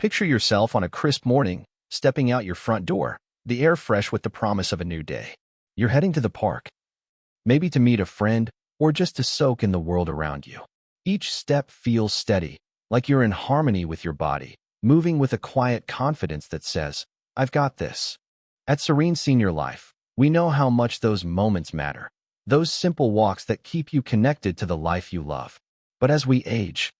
Picture yourself on a crisp morning, stepping out your front door, the air fresh with the promise of a new day. You're heading to the park, maybe to meet a friend or just to soak in the world around you. Each step feels steady, like you're in harmony with your body, moving with a quiet confidence that says, "I've got this." At Serene Senior Life, we know how much those moments matter, those simple walks that keep you connected to the life you love. But as we age,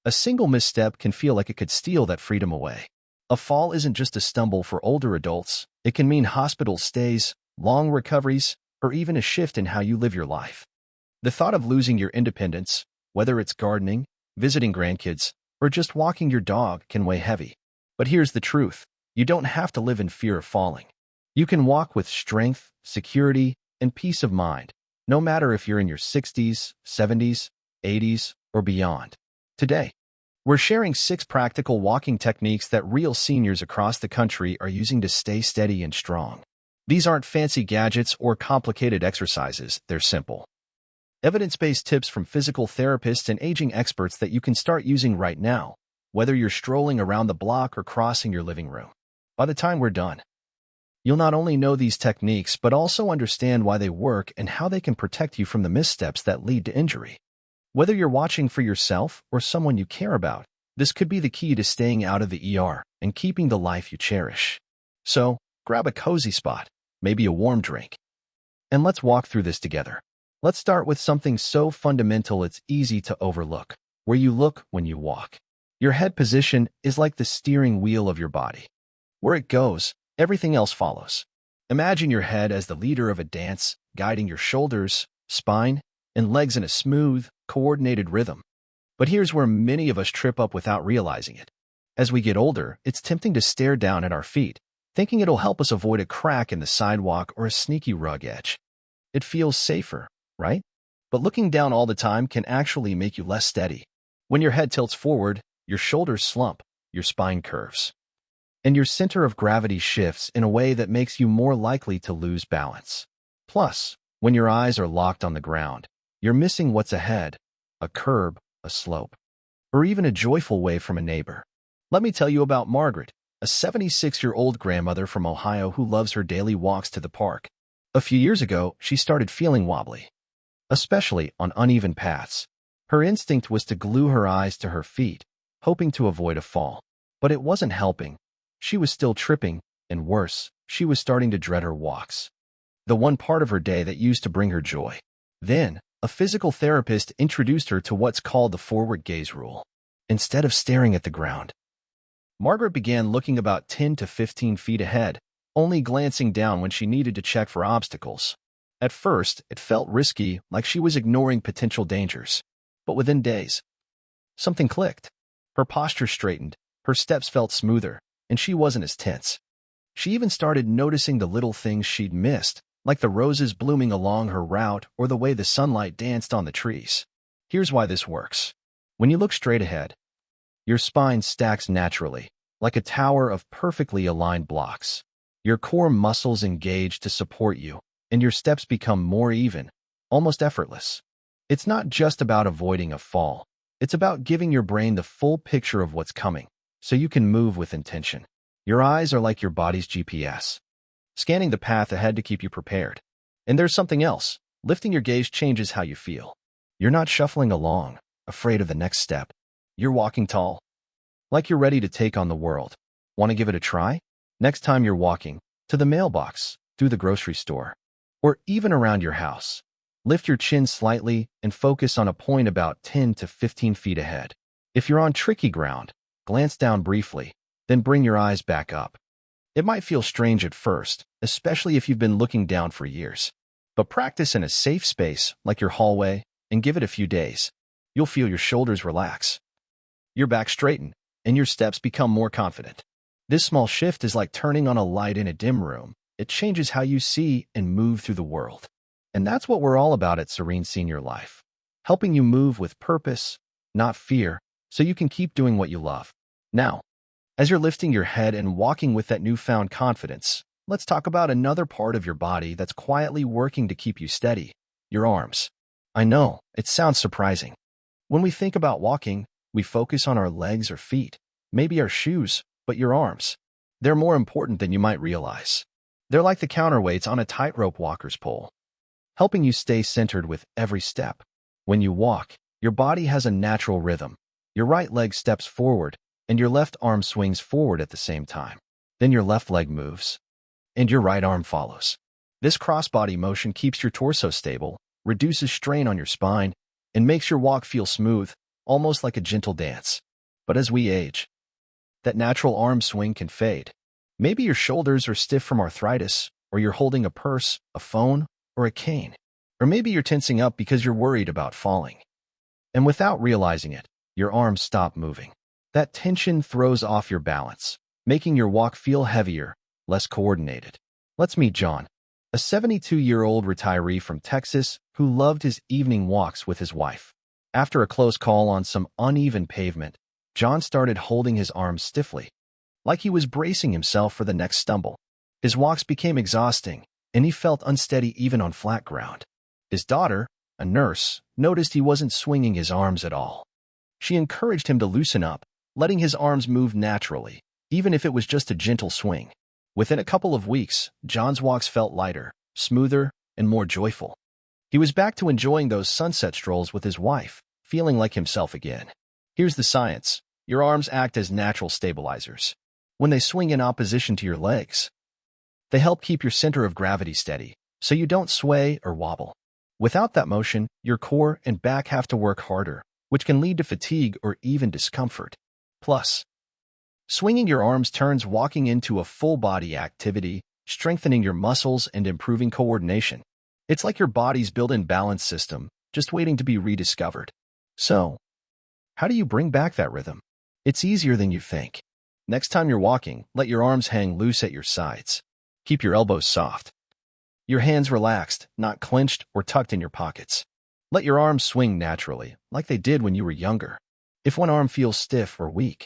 a single misstep can feel like it could steal that freedom away. A fall isn't just a stumble for older adults. It can mean hospital stays, long recoveries, or even a shift in how you live your life. The thought of losing your independence, whether it's gardening, visiting grandkids, or just walking your dog, can weigh heavy. But here's the truth. You don't have to live in fear of falling. You can walk with strength, security, and peace of mind, no matter if you're in your 60s, 70s, 80s, or beyond. Today, we're sharing 6 practical walking techniques that real seniors across the country are using to stay steady and strong. These aren't fancy gadgets or complicated exercises, they're simple, evidence-based tips from physical therapists and aging experts that you can start using right now, whether you're strolling around the block or crossing your living room. By the time we're done, you'll not only know these techniques but also understand why they work and how they can protect you from the missteps that lead to injury. Whether you're watching for yourself or someone you care about, this could be the key to staying out of the ER and keeping the life you cherish. So, grab a cozy spot, maybe a warm drink, and let's walk through this together. Let's start with something so fundamental it's easy to overlook: where you look when you walk. Your head position is like the steering wheel of your body. Where it goes, everything else follows. Imagine your head as the leader of a dance, guiding your shoulders, spine, and legs in a smooth, coordinated rhythm. But here's where many of us trip up without realizing it. As we get older, it's tempting to stare down at our feet, thinking it'll help us avoid a crack in the sidewalk or a sneaky rug edge. It feels safer, right? But looking down all the time can actually make you less steady. When your head tilts forward, your shoulders slump, your spine curves, and your center of gravity shifts in a way that makes you more likely to lose balance. Plus, when your eyes are locked on the ground, you're missing what's ahead: a curb, a slope, or even a joyful wave from a neighbor. Let me tell you about Margaret, a 76-year-old grandmother from Ohio who loves her daily walks to the park. A few years ago, she started feeling wobbly, especially on uneven paths. Her instinct was to glue her eyes to her feet, hoping to avoid a fall. But it wasn't helping. She was still tripping, and worse, she was starting to dread her walks, the one part of her day that used to bring her joy. Then, a physical therapist introduced her to what's called the forward gaze rule. Instead of staring at the ground, Margaret began looking about 10 to 15 feet ahead, only glancing down when she needed to check for obstacles. At first, it felt risky, like she was ignoring potential dangers. But within days, something clicked. Her posture straightened, her steps felt smoother, and she wasn't as tense. She even started noticing the little things she'd missed, like the roses blooming along her route or the way the sunlight danced on the trees. Here's why this works. When you look straight ahead, your spine stacks naturally, like a tower of perfectly aligned blocks. Your core muscles engage to support you, and your steps become more even, almost effortless. It's not just about avoiding a fall. It's about giving your brain the full picture of what's coming, so you can move with intention. Your eyes are like your body's GPS, scanning the path ahead to keep you prepared. And there's something else. Lifting your gaze changes how you feel. You're not shuffling along, afraid of the next step. You're walking tall, like you're ready to take on the world. Want to give it a try? Next time you're walking, to the mailbox, through the grocery store, or even around your house, lift your chin slightly and focus on a point about 10 to 15 feet ahead. If you're on tricky ground, glance down briefly, then bring your eyes back up. It might feel strange at first, especially if you've been looking down for years. But practice in a safe space, like your hallway, and give it a few days. You'll feel your shoulders relax, your back straighten, and your steps become more confident. This small shift is like turning on a light in a dim room. It changes how you see and move through the world. And that's what we're all about at Serene Senior Life, helping you move with purpose, not fear, so you can keep doing what you love. Now, as you're lifting your head and walking with that newfound confidence, let's talk about another part of your body that's quietly working to keep you steady: your arms. I know, it sounds surprising. When we think about walking, we focus on our legs or feet, maybe our shoes, But your arms, they're more important than you might realize. They're like the counterweights on a tightrope walker's pole, helping you stay centered with every step. When you walk, your body has a natural rhythm. Your right leg steps forward, and your left arm swings forward at the same time. Then your left leg moves, and your right arm follows. This cross-body motion keeps your torso stable, reduces strain on your spine, and makes your walk feel smooth, almost like a gentle dance. But as we age, that natural arm swing can fade. Maybe your shoulders are stiff from arthritis, or you're holding a purse, a phone, or a cane. Or maybe you're tensing up because you're worried about falling. And without realizing it, your arms stop moving. That tension throws off your balance, making your walk feel heavier, less coordinated. Let's meet John, a 72-year-old retiree from Texas who loved his evening walks with his wife. After a close call on some uneven pavement, John started holding his arms stiffly, like he was bracing himself for the next stumble. His walks became exhausting, and he felt unsteady even on flat ground. His daughter, a nurse, noticed he wasn't swinging his arms at all. She encouraged him to loosen up, letting his arms move naturally, even if it was just a gentle swing. Within a couple of weeks, John's walks felt lighter, smoother, and more joyful. He was back to enjoying those sunset strolls with his wife, feeling like himself again. Here's the science. Your arms act as natural stabilizers. When they swing in opposition to your legs, they help keep your center of gravity steady, so you don't sway or wobble. Without that motion, your core and back have to work harder, which can lead to fatigue or even discomfort. Plus, swinging your arms turns walking into a full-body activity, strengthening your muscles and improving coordination. It's like your body's built-in balance system, just waiting to be rediscovered. So, how do you bring back that rhythm? It's easier than you think. Next time you're walking, let your arms hang loose at your sides. Keep your elbows soft. Your hands relaxed, not clenched or tucked in your pockets. Let your arms swing naturally, like they did when you were younger. If one arm feels stiff or weak,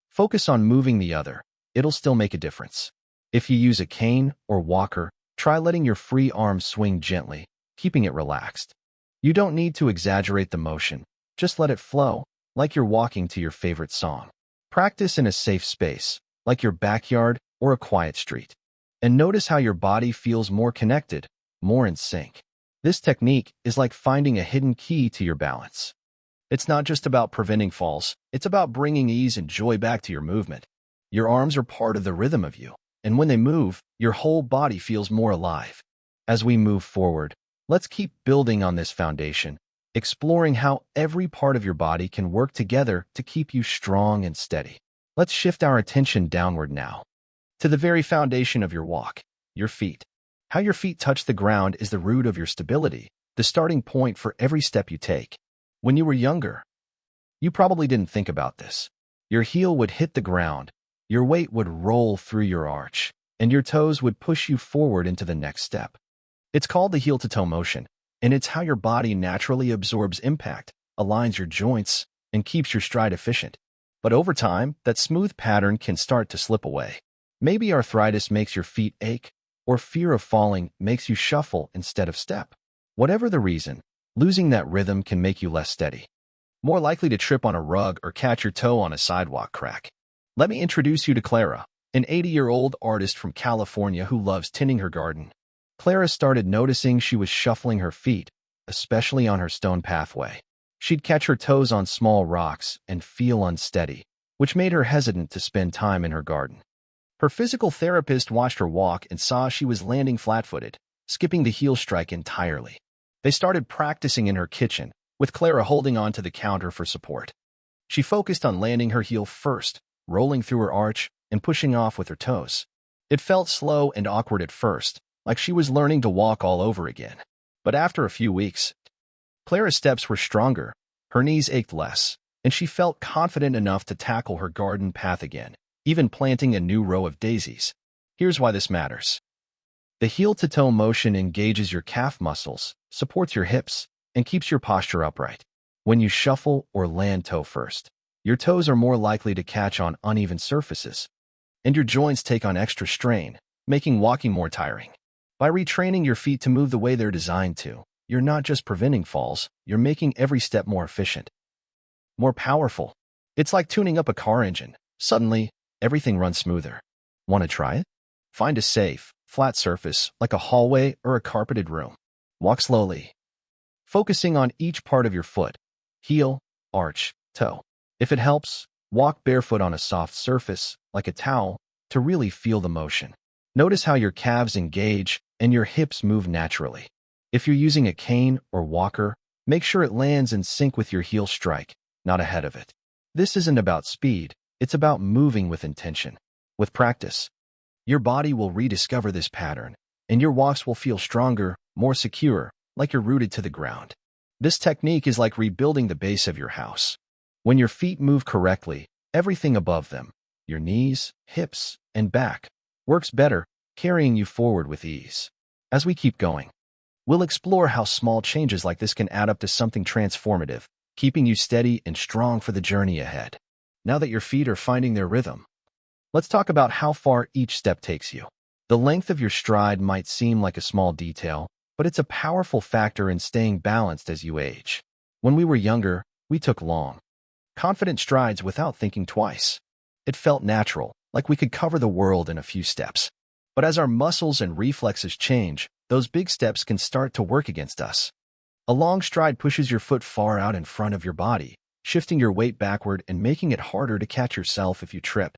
focus on moving the other. It'll still make a difference. If you use a cane or walker, try letting your free arm swing gently, keeping it relaxed. You don't need to exaggerate the motion. Just let it flow, like you're walking to your favorite song. Practice in a safe space, like your backyard or a quiet street. And notice how your body feels more connected, more in sync. This technique is like finding a hidden key to your balance. It's not just about preventing falls, it's about bringing ease and joy back to your movement. Your arms are part of the rhythm of you, and when they move, your whole body feels more alive. As we move forward, let's keep building on this foundation, exploring how every part of your body can work together to keep you strong and steady. Let's shift our attention downward now, to the very foundation of your walk, your feet. How your feet touch the ground is the root of your stability, the starting point for every step you take. When you were younger, you probably didn't think about this. Your heel would hit the ground, your weight would roll through your arch, and your toes would push you forward into the next step. It's called the heel-to-toe motion, and it's how your body naturally absorbs impact, aligns your joints, and keeps your stride efficient. But over time, that smooth pattern can start to slip away. Maybe arthritis makes your feet ache, or fear of falling makes you shuffle instead of step. Whatever the reason, losing that rhythm can make you less steady, more likely to trip on a rug or catch your toe on a sidewalk crack. Let me introduce you to Clara, an 80-year-old artist from California who loves tending her garden. Clara started noticing she was shuffling her feet, especially on her stone pathway. She'd catch her toes on small rocks and feel unsteady, which made her hesitant to spend time in her garden. Her physical therapist watched her walk and saw she was landing flat-footed, skipping the heel strike entirely. They started practicing in her kitchen, with Clara holding on to the counter for support. She focused on landing her heel first, rolling through her arch, and pushing off with her toes. It felt slow and awkward at first, like she was learning to walk all over again. But after a few weeks, Clara's steps were stronger, her knees ached less, and she felt confident enough to tackle her garden path again, even planting a new row of daisies. Here's why this matters. The heel-to-toe motion engages your calf muscles, supports your hips, and keeps your posture upright. When you shuffle or land toe first, your toes are more likely to catch on uneven surfaces, and your joints take on extra strain, making walking more tiring. By retraining your feet to move the way they're designed to, you're not just preventing falls, you're making every step more efficient, more powerful. It's like tuning up a car engine. Suddenly, everything runs smoother. Want to try it? Find a safe, flat surface like a hallway or a carpeted room. Walk slowly, focusing on each part of your foot, heel, arch, toe. If it helps, walk barefoot on a soft surface, like a towel, to really feel the motion. Notice how your calves engage and your hips move naturally. If you're using a cane or walker, make sure it lands in sync with your heel strike, not ahead of it. This isn't about speed, it's about moving with intention. With practice, your body will rediscover this pattern, and your walks will feel stronger, more secure, like you're rooted to the ground. This technique is like rebuilding the base of your house. When your feet move correctly, everything above them, your knees, hips, and back, works better, carrying you forward with ease. As we keep going, we'll explore how small changes like this can add up to something transformative, keeping you steady and strong for the journey ahead. Now that your feet are finding their rhythm, let's talk about how far each step takes you. The length of your stride might seem like a small detail, but it's a powerful factor in staying balanced as you age. When we were younger, we took long, confident strides without thinking twice. It felt natural, like we could cover the world in a few steps. But as our muscles and reflexes change, those big steps can start to work against us. A long stride pushes your foot far out in front of your body, shifting your weight backward and making it harder to catch yourself if you trip.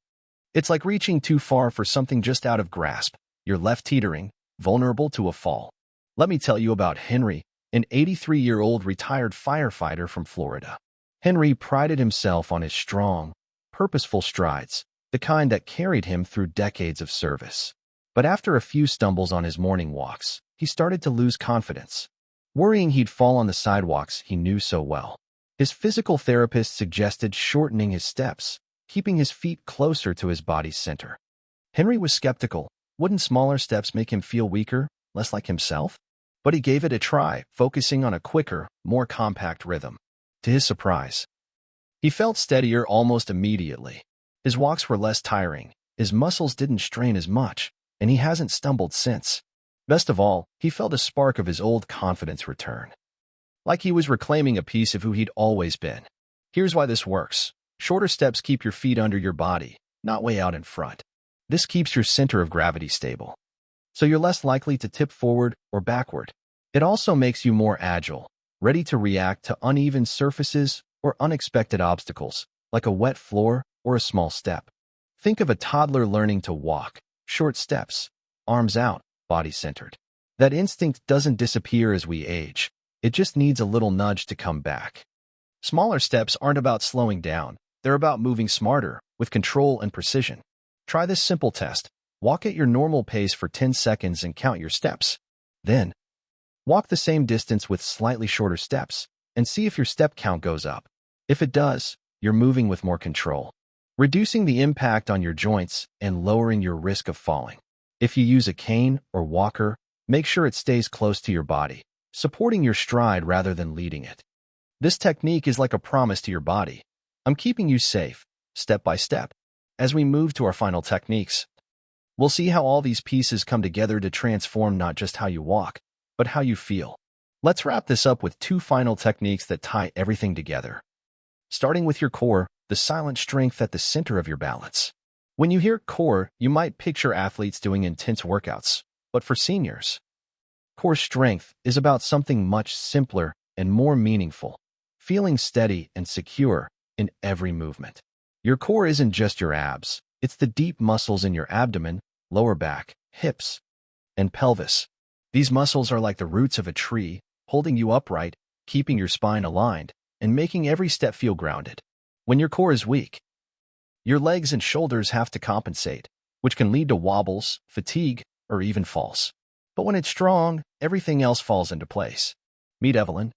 It's like reaching too far for something just out of grasp. You're left teetering, vulnerable to a fall. Let me tell you about Henry, an 83-year-old retired firefighter from Florida. Henry prided himself on his strong, purposeful strides, the kind that carried him through decades of service. But after a few stumbles on his morning walks, he started to lose confidence, worrying he'd fall on the sidewalks he knew so well. His physical therapist suggested shortening his steps, keeping his feet closer to his body's center. Henry was skeptical. Wouldn't smaller steps make him feel weaker, less like himself? But he gave it a try, focusing on a quicker, more compact rhythm. To his surprise, he felt steadier almost immediately. His walks were less tiring, his muscles didn't strain as much, and he hasn't stumbled since. Best of all, he felt a spark of his old confidence return. Like he was reclaiming a piece of who he'd always been. Here's why this works. Shorter steps keep your feet under your body, not way out in front. This keeps your center of gravity stable, so you're less likely to tip forward or backward. It also makes you more agile, ready to react to uneven surfaces or unexpected obstacles, like a wet floor or a small step. Think of a toddler learning to walk. Short steps, arms out, body centered. That instinct doesn't disappear as we age. It just needs a little nudge to come back. Smaller steps aren't about slowing down. They're about moving smarter, with control and precision. Try this simple test. Walk at your normal pace for 10 seconds and count your steps. Then, walk the same distance with slightly shorter steps and see if your step count goes up. If it does, you're moving with more control, reducing the impact on your joints and lowering your risk of falling. If you use a cane or walker, make sure it stays close to your body, supporting your stride rather than leading it. This technique is like a promise to your body. I'm keeping you safe, step by step. As we move to our final techniques, we'll see how all these pieces come together to transform not just how you walk, but how you feel. Let's wrap this up with two final techniques that tie everything together. Starting with your core, the silent strength at the center of your balance. When you hear core, you might picture athletes doing intense workouts, but for seniors, core strength is about something much simpler and more meaningful, feeling steady and secure in every movement. Your core isn't just your abs, it's the deep muscles in your abdomen, lower back, hips, and pelvis. These muscles are like the roots of a tree, holding you upright, keeping your spine aligned, and making every step feel grounded. When your core is weak, your legs and shoulders have to compensate, which can lead to wobbles, fatigue, or even falls. But when it's strong, everything else falls into place. Meet Evelyn,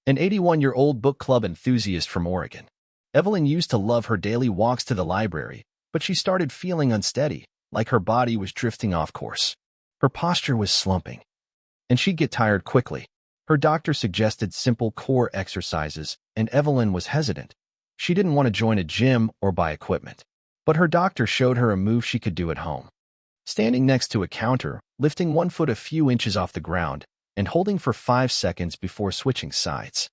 an 81-year-old book club enthusiast from Oregon. Evelyn used to love her daily walks to the library, but she started feeling unsteady, like her body was drifting off course. Her posture was slumping, and she'd get tired quickly. Her doctor suggested simple core exercises, and Evelyn was hesitant. She didn't want to join a gym or buy equipment, but her doctor showed her a move she could do at home. Standing next to a counter, lifting one foot a few inches off the ground, and holding for 5 seconds before switching sides.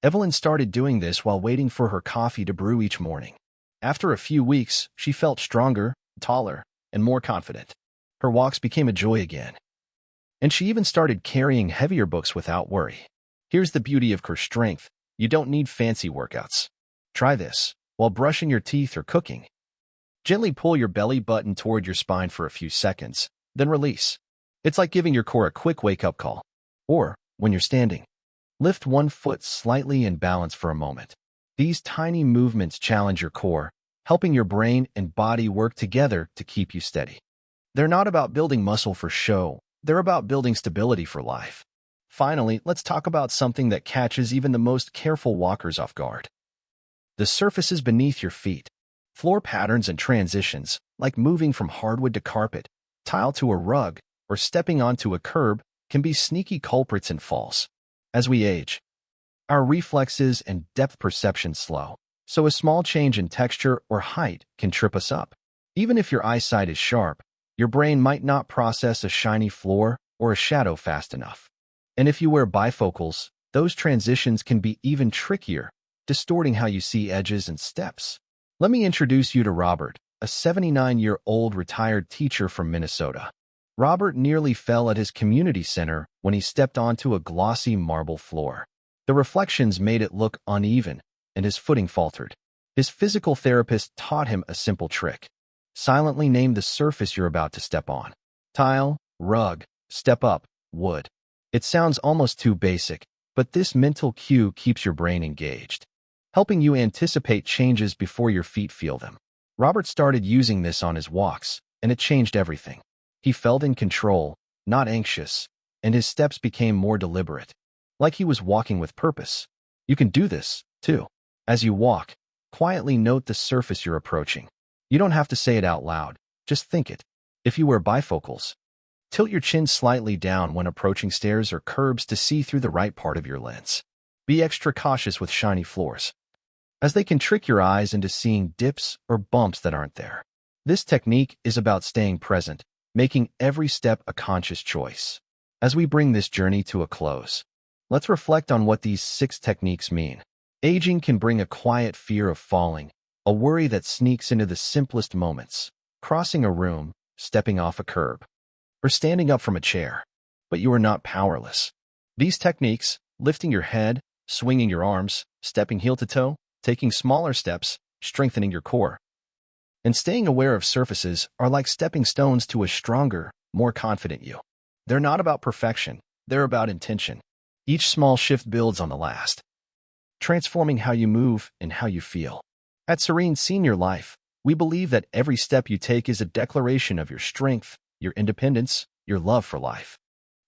Evelyn started doing this while waiting for her coffee to brew each morning. After a few weeks, she felt stronger, taller, and more confident. Her walks became a joy again. And she even started carrying heavier books without worry. Here's the beauty of core strength. You don't need fancy workouts. Try this while brushing your teeth or cooking. Gently pull your belly button toward your spine for a few seconds, then release. It's like giving your core a quick wake-up call. Or, when you're standing, lift one foot slightly and balance for a moment. These tiny movements challenge your core, helping your brain and body work together to keep you steady. They're not about building muscle for show. They're about building stability for life. Finally, let's talk about something that catches even the most careful walkers off guard. The surfaces beneath your feet. Floor patterns and transitions, like moving from hardwood to carpet, tile to a rug, or stepping onto a curb, can be sneaky culprits in falls. As we age, our reflexes and depth perception slow, so a small change in texture or height can trip us up. Even if your eyesight is sharp, your brain might not process a shiny floor or a shadow fast enough. And if you wear bifocals, those transitions can be even trickier, distorting how you see edges and steps. Let me introduce you to Robert, a 79-year-old retired teacher from Minnesota. Robert nearly fell at his community center when he stepped onto a glossy marble floor. The reflections made it look uneven, and his footing faltered. His physical therapist taught him a simple trick. Silently name the surface you're about to step on. Tile, rug, step up, wood. It sounds almost too basic, but this mental cue keeps your brain engaged, helping you anticipate changes before your feet feel them. Robert started using this on his walks, and it changed everything. He felt in control, not anxious, and his steps became more deliberate, like he was walking with purpose. You can do this, too. As you walk, quietly note the surface you're approaching. You don't have to say it out loud, just think it. If you wear bifocals, tilt your chin slightly down when approaching stairs or curbs to see through the right part of your lens. Be extra cautious with shiny floors, as they can trick your eyes into seeing dips or bumps that aren't there. This technique is about staying present, making every step a conscious choice. As we bring this journey to a close, let's reflect on what these 6 techniques mean. Aging can bring a quiet fear of falling, a worry that sneaks into the simplest moments, crossing a room, stepping off a curb, or standing up from a chair. But you are not powerless. These techniques, lifting your head, swinging your arms, stepping heel to toe, taking smaller steps, strengthening your core, and staying aware of surfaces are like stepping stones to a stronger, more confident you. They're not about perfection, they're about intention. Each small shift builds on the last, transforming how you move and how you feel. At Serene Senior Life, we believe that every step you take is a declaration of your strength, your independence, your love for life.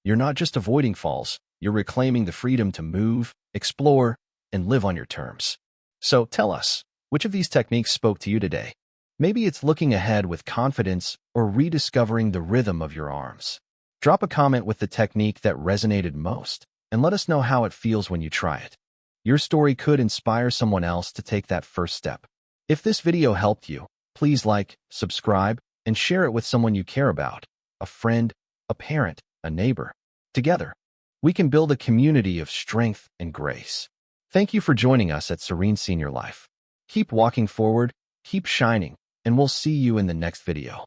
You're not just avoiding falls, you're reclaiming the freedom to move, explore, and live on your terms. So tell us, which of these techniques spoke to you today? Maybe it's looking ahead with confidence or rediscovering the rhythm of your arms. Drop a comment with the technique that resonated most, and let us know how it feels when you try it. Your story could inspire someone else to take that first step. If this video helped you, please like, subscribe, and share it with someone you care about, a friend, a parent, a neighbor. Together, we can build a community of strength and grace. Thank you for joining us at Serene Senior Life. Keep walking forward, keep shining, and we'll see you in the next video.